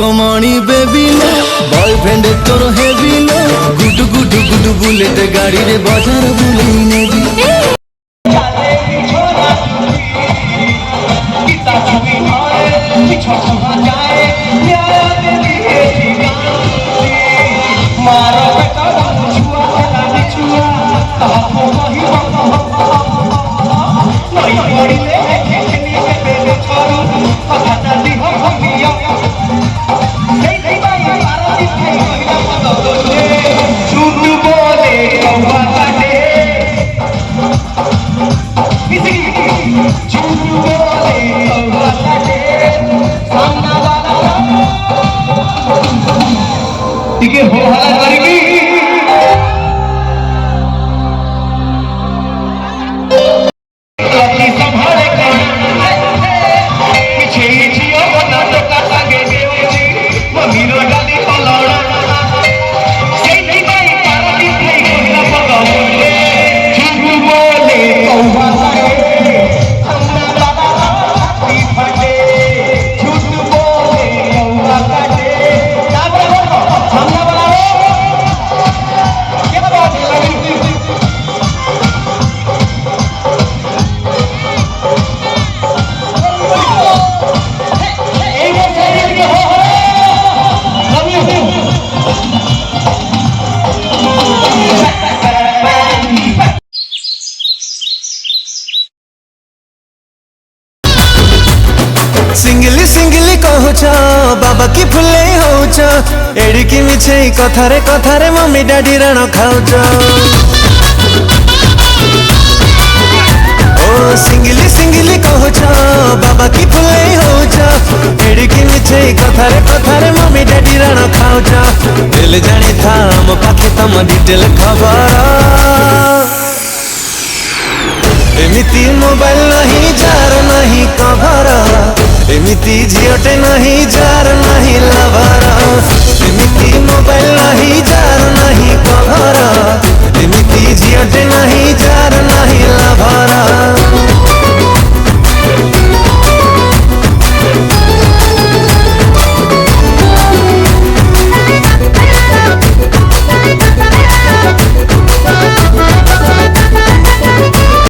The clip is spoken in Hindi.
कमाणी बेबी नो बॉयफ्रेंड तोर हेवी नो गुडु गुडु गुडु बुलेट गाड़ी रे बाजार बुलेई नेबी टिके हो हला करेगी लकी संभाले कर पीछे जियो बना तो का संगे देवजी मम्मी रो गाली पलाड़ा सेई नहीं भाई पार्टी થઈ ગોલા પગાઉલે झूठ बोले कौवा करे अन्ना बाबा ती फटे झूठ बोले कौवा काटे सिंगली सिंगली कहूच बाबा की फुले होच एड़िकी मिछे कथारे कथारे मम्मी डैडी राण खाऊच ओ सिंगली सिंगली कहूच बाबा की फुले होच एड़िकी मिछे कथारे कथारे मम्मी डैडी राण खाऊच दिल जानी था मो पाखे तम डिटेल खबर एमिती मोबाइल नहीं जार नहीं कभर एमिती झीटे नहीं जार नहीं लवर एमिती मोबाइल